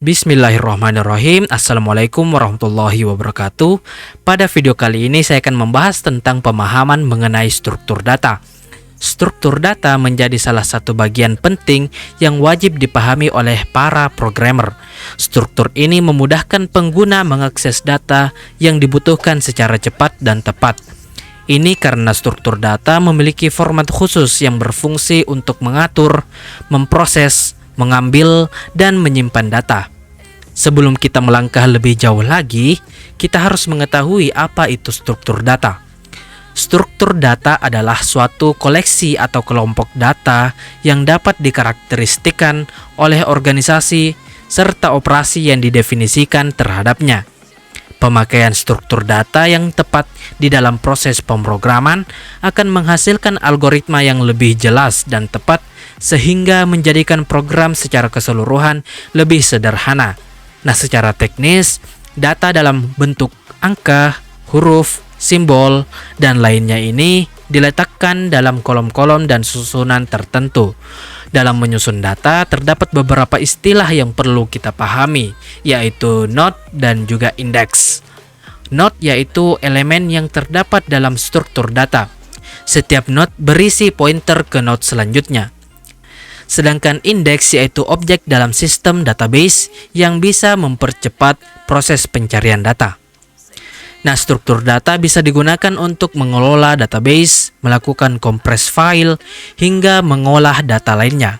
Bismillahirrahmanirrahim. Assalamualaikum warahmatullahi wabarakatuh. Pada video kali ini saya akan membahas tentang pemahaman mengenai struktur data. Struktur data menjadi salah satu bagian penting yang wajib dipahami oleh para programmer. Struktur ini memudahkan pengguna mengakses data yang dibutuhkan secara cepat dan tepat. Ini karena struktur data memiliki format khusus yang berfungsi untuk mengatur, memproses, mengambil, dan menyimpan data. Sebelum kita melangkah lebih jauh lagi, kita harus mengetahui apa itu struktur data. Struktur data adalah suatu koleksi atau kelompok data yang dapat dikarakteristikan oleh organisasi serta operasi yang didefinisikan terhadapnya. Pemakaian struktur data yang tepat di dalam proses pemrograman akan menghasilkan algoritma yang lebih jelas dan tepat sehingga menjadikan program secara keseluruhan lebih sederhana. Nah, secara teknis, data dalam bentuk angka, huruf, simbol, dan lainnya ini diletakkan dalam kolom-kolom dan susunan tertentu. Dalam menyusun data, terdapat beberapa istilah yang perlu kita pahami, yaitu node dan juga indeks. Node yaitu elemen yang terdapat dalam struktur data. Setiap node berisi pointer ke node selanjutnya. Sedangkan indeks yaitu objek dalam sistem database yang bisa mempercepat proses pencarian data. Nah, struktur data bisa digunakan untuk mengelola database, melakukan kompres file, hingga mengolah data lainnya.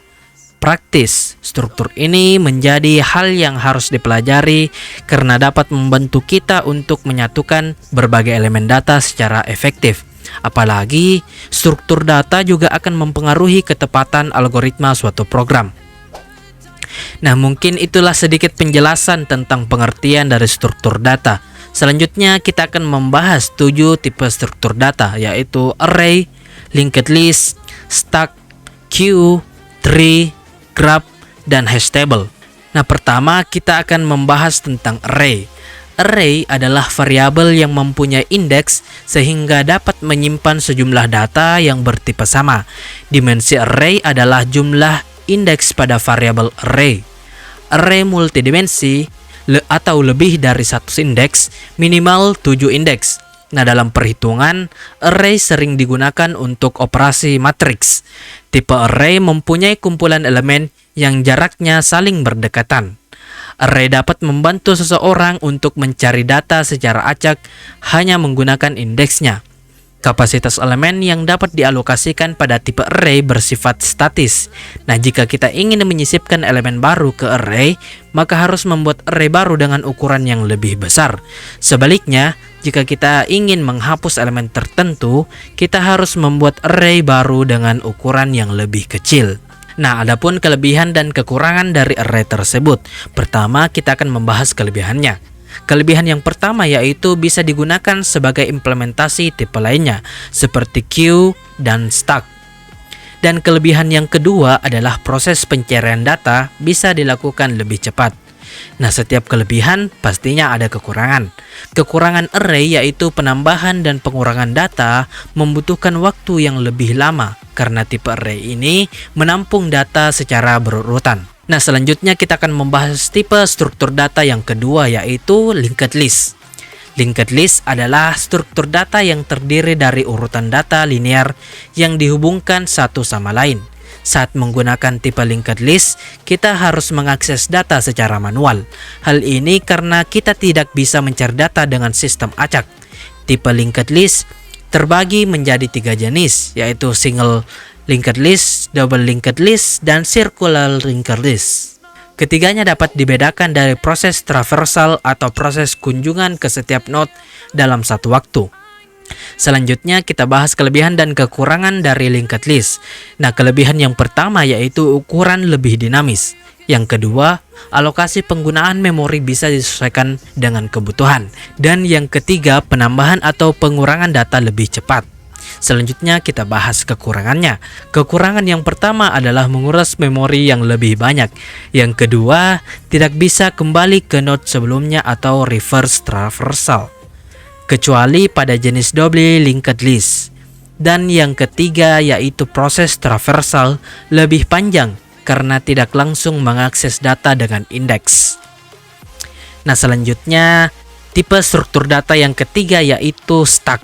Praktis, struktur ini menjadi hal yang harus dipelajari karena dapat membantu kita untuk menyatukan berbagai elemen data secara efektif. Apalagi, struktur data juga akan mempengaruhi ketepatan algoritma suatu program. Nah, mungkin itulah sedikit penjelasan tentang pengertian dari struktur data. Selanjutnya, kita akan membahas 7 tipe struktur data, yaitu array, linked list, stack, queue, tree, graph, dan hash table. Nah, pertama kita akan membahas tentang array. Array adalah variabel yang mempunyai indeks sehingga dapat menyimpan sejumlah data yang bertipe sama. Dimensi array adalah jumlah indeks pada variabel array. Array multidimensi atau lebih dari satu indeks, minimal 7 indeks. Nah, dalam perhitungan, array sering digunakan untuk operasi matriks. Tipe array mempunyai kumpulan elemen yang jaraknya saling berdekatan. Array dapat membantu seseorang untuk mencari data secara acak hanya menggunakan indeksnya. Kapasitas elemen yang dapat dialokasikan pada tipe array bersifat statis. Nah, jika kita ingin menyisipkan elemen baru ke array, maka harus membuat array baru dengan ukuran yang lebih besar. Sebaliknya, jika kita ingin menghapus elemen tertentu, kita harus membuat array baru dengan ukuran yang lebih kecil. Nah, adapun kelebihan dan kekurangan dari array tersebut. Pertama, kita akan membahas kelebihannya. Kelebihan yang pertama yaitu bisa digunakan sebagai implementasi tipe lainnya, seperti queue dan stack. Dan kelebihan yang kedua adalah proses pencarian data bisa dilakukan lebih cepat. Nah, setiap kelebihan pastinya ada kekurangan. Kekurangan array yaitu penambahan dan pengurangan data membutuhkan waktu yang lebih lama karena tipe array ini menampung data secara berurutan. Nah, selanjutnya kita akan membahas tipe struktur data yang kedua yaitu linked list. Linked list adalah struktur data yang terdiri dari urutan data linear yang dihubungkan satu sama lain. Saat menggunakan tipe linked list, kita harus mengakses data secara manual. Hal ini karena kita tidak bisa mencari data dengan sistem acak. Tipe linked list terbagi menjadi 3 jenis, yaitu single linked list, double linked list, dan circular linked list. Ketiganya dapat dibedakan dari proses traversal atau proses kunjungan ke setiap node dalam satu waktu. Selanjutnya kita bahas kelebihan dan kekurangan dari linked list. Nah, kelebihan yang pertama yaitu ukuran lebih dinamis. Yang kedua, alokasi penggunaan memori bisa disesuaikan dengan kebutuhan. Dan yang ketiga, penambahan atau pengurangan data lebih cepat. Selanjutnya kita bahas kekurangannya. Kekurangan yang pertama adalah menguras memori yang lebih banyak. Yang kedua, tidak bisa kembali ke node sebelumnya atau reverse traversal, kecuali pada jenis double linked list. Dan yang ketiga yaitu proses traversal lebih panjang karena tidak langsung mengakses data dengan indeks. Nah, selanjutnya tipe struktur data yang ketiga yaitu stack.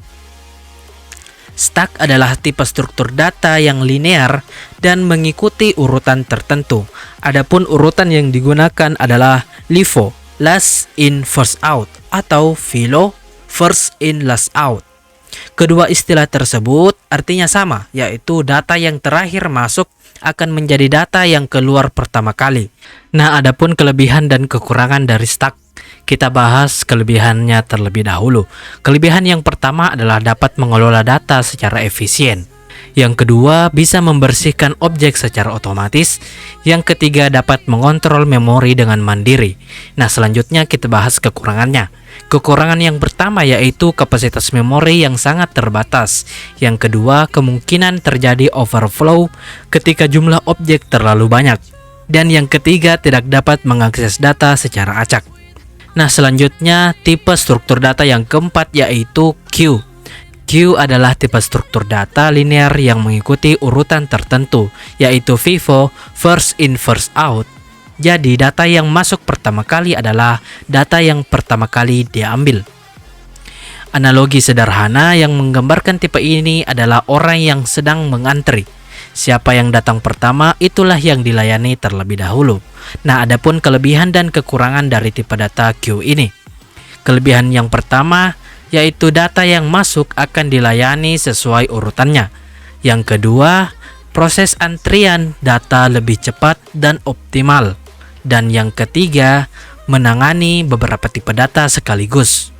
Stack adalah tipe struktur data yang linear dan mengikuti urutan tertentu. Adapun urutan yang digunakan adalah LIFO, last in first out, atau FILO, first in last out. Kedua istilah tersebut artinya sama, yaitu data yang terakhir masuk akan menjadi data yang keluar pertama kali. Nah, adapun kelebihan dan kekurangan dari stack, kita bahas kelebihannya terlebih dahulu. Kelebihan yang pertama adalah dapat mengelola data secara efisien. Yang kedua, bisa membersihkan objek secara otomatis. Yang ketiga, dapat mengontrol memori dengan mandiri. Nah, selanjutnya kita bahas kekurangannya. Kekurangan yang pertama yaitu kapasitas memori yang sangat terbatas. Yang kedua, kemungkinan terjadi overflow ketika jumlah objek terlalu banyak. Dan yang ketiga, tidak dapat mengakses data secara acak. Nah, selanjutnya tipe struktur data yang keempat yaitu queue. Queue adalah tipe struktur data linear yang mengikuti urutan tertentu, yaitu FIFO, first in first out. Jadi data yang masuk pertama kali adalah data yang pertama kali diambil. Analogi sederhana yang menggambarkan tipe ini adalah orang yang sedang mengantri. Siapa yang datang pertama, itulah yang dilayani terlebih dahulu. Nah, adapun kelebihan dan kekurangan dari tipe data queue ini. Kelebihan yang pertama yaitu data yang masuk akan dilayani sesuai urutannya. Yang kedua, proses antrian data lebih cepat dan optimal. Dan yang ketiga, menangani beberapa tipe data sekaligus.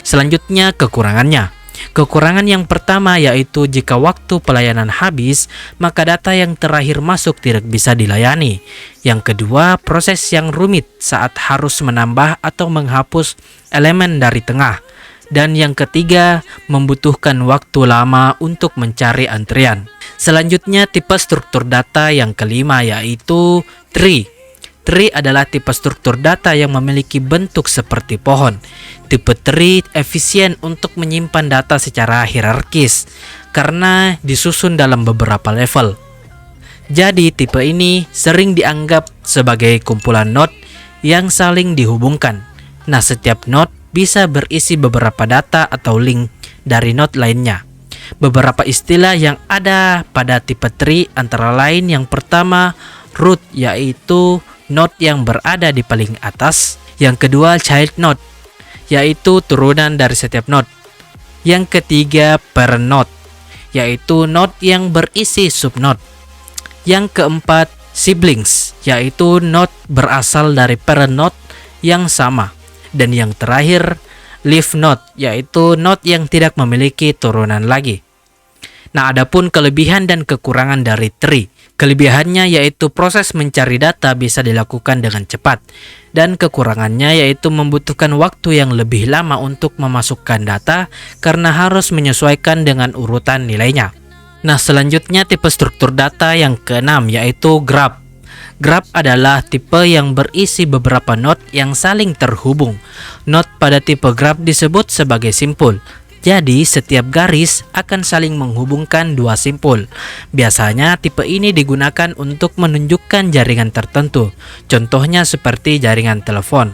Selanjutnya, kekurangannya. Kekurangan yang pertama yaitu jika waktu pelayanan habis, maka data yang terakhir masuk tidak bisa dilayani. Yang kedua, proses yang rumit saat harus menambah atau menghapus elemen dari tengah. Dan yang ketiga, membutuhkan waktu lama untuk mencari antrian. Selanjutnya, tipe struktur data yang kelima yaitu tree. Tree adalah tipe struktur data yang memiliki bentuk seperti pohon. Tipe tree efisien untuk menyimpan data secara hierarkis karena disusun dalam beberapa level. Jadi, tipe ini sering dianggap sebagai kumpulan node yang saling dihubungkan. Nah, setiap node bisa berisi beberapa data atau link dari node lainnya. Beberapa istilah yang ada pada tipe tree antara lain yang pertama, root, yaitu node yang berada di paling atas. Yang kedua, child node, yaitu turunan dari setiap node. Yang ketiga, parent node, yaitu node yang berisi subnode. Yang keempat, siblings, yaitu node berasal dari parent node yang sama. Dan yang terakhir, leaf node, yaitu node yang tidak memiliki turunan lagi. Nah, adapun kelebihan dan kekurangan dari tree. Kelebihannya yaitu proses mencari data bisa dilakukan dengan cepat. Dan kekurangannya yaitu membutuhkan waktu yang lebih lama untuk memasukkan data karena harus menyesuaikan dengan urutan nilainya. Nah, selanjutnya tipe struktur data yang keenam yaitu graph. Graph adalah tipe yang berisi beberapa node yang saling terhubung. Node pada tipe graph disebut sebagai simpul. Jadi, setiap garis akan saling menghubungkan dua simpul. Biasanya, tipe ini digunakan untuk menunjukkan jaringan tertentu. Contohnya seperti jaringan telepon.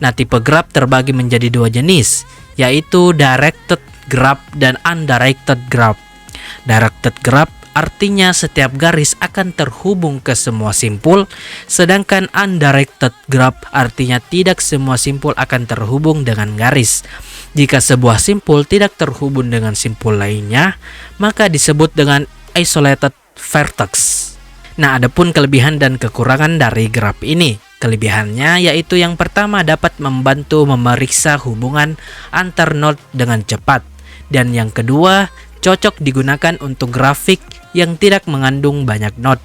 Nah, tipe graph terbagi menjadi dua jenis, yaitu directed graph dan undirected graph. Directed graph artinya setiap garis akan terhubung ke semua simpul, sedangkan undirected graph artinya tidak semua simpul akan terhubung dengan garis. Jika sebuah simpul tidak terhubung dengan simpul lainnya, maka disebut dengan isolated vertex. Nah, adapun kelebihan dan kekurangan dari graph ini. Kelebihannya yaitu yang pertama dapat membantu memeriksa hubungan antar node dengan cepat. Dan yang kedua, cocok digunakan untuk grafik yang tidak mengandung banyak node.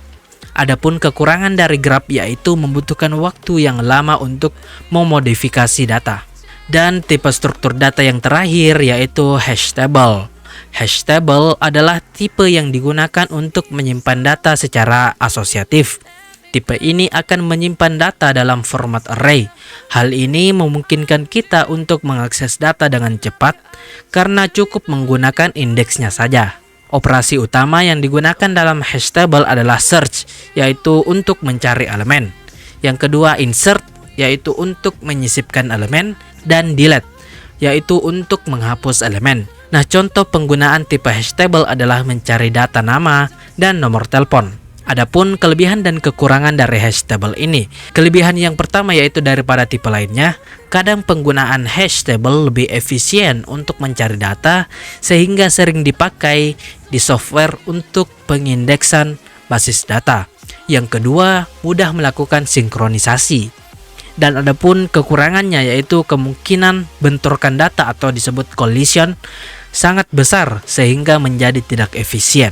Adapun kekurangan dari graph yaitu membutuhkan waktu yang lama untuk memodifikasi data. Dan tipe struktur data yang terakhir yaitu hash table. Hash table adalah tipe yang digunakan untuk menyimpan data secara asosiatif. Tipe ini akan menyimpan data dalam format array. Hal ini memungkinkan kita untuk mengakses data dengan cepat karena cukup menggunakan indeksnya saja. Operasi utama yang digunakan dalam hash table adalah search, yaitu untuk mencari elemen. Yang kedua insert, yaitu untuk menyisipkan elemen, dan delete, yaitu untuk menghapus elemen. Nah, contoh penggunaan tipe hash table adalah mencari data nama dan nomor telepon. Adapun kelebihan dan kekurangan dari hash table ini. Kelebihan yang pertama yaitu daripada tipe lainnya, kadang penggunaan hash table lebih efisien untuk mencari data sehingga sering dipakai di software untuk pengindeksan basis data. Yang kedua, mudah melakukan sinkronisasi. Dan adapun kekurangannya yaitu kemungkinan benturkan data atau disebut collision sangat besar sehingga menjadi tidak efisien.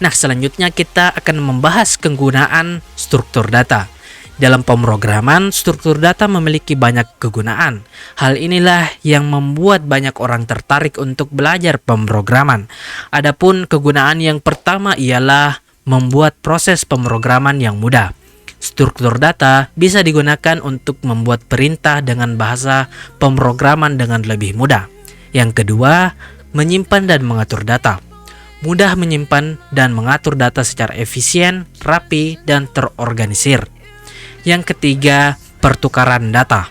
Nah, selanjutnya kita akan membahas penggunaan struktur data. Dalam pemrograman, struktur data memiliki banyak kegunaan. Hal inilah yang membuat banyak orang tertarik untuk belajar pemrograman. Adapun kegunaan yang pertama ialah membuat proses pemrograman yang mudah. Struktur data bisa digunakan untuk membuat perintah dengan bahasa pemrograman dengan lebih mudah. Yang kedua, menyimpan dan mengatur data. Mudah menyimpan dan mengatur data secara efisien, rapi, dan terorganisir. Yang ketiga, pertukaran data.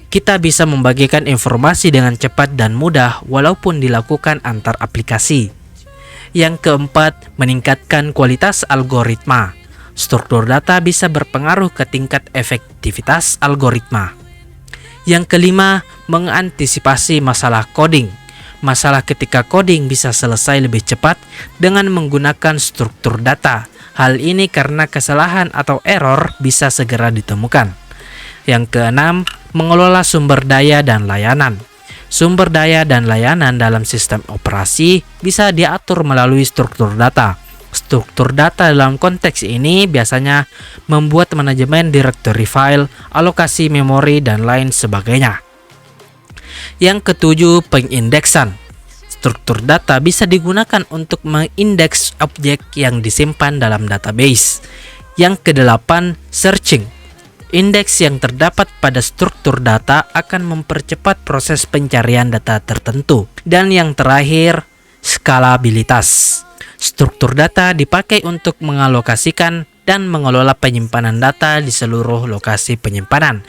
Kita bisa membagikan informasi dengan cepat dan mudah walaupun dilakukan antar aplikasi. Yang keempat, meningkatkan kualitas algoritma. Struktur data bisa berpengaruh ke tingkat efektivitas algoritma. Yang kelima, mengantisipasi masalah coding. Masalah ketika coding bisa selesai lebih cepat dengan menggunakan struktur data. Hal ini karena kesalahan atau error bisa segera ditemukan. Yang keenam, mengelola sumber daya dan layanan. Sumber daya dan layanan dalam sistem operasi bisa diatur melalui struktur data. Struktur data dalam konteks ini biasanya membuat manajemen directory file, alokasi memori, dan lain sebagainya. Yang ketujuh, pengindeksan. Struktur data bisa digunakan untuk mengindeks objek yang disimpan dalam database. Yang kedelapan, searching. Indeks yang terdapat pada struktur data akan mempercepat proses pencarian data tertentu. Dan yang terakhir, skalabilitas. Struktur data dipakai untuk mengalokasikan dan mengelola penyimpanan data di seluruh lokasi penyimpanan.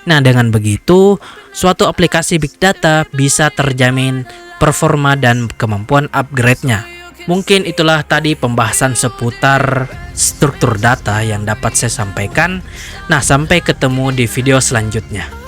Nah, dengan begitu, suatu aplikasi big data bisa terjamin performa dan kemampuan upgrade-nya. Mungkin itulah tadi pembahasan seputar struktur data yang dapat saya sampaikan. Nah, sampai ketemu di video selanjutnya.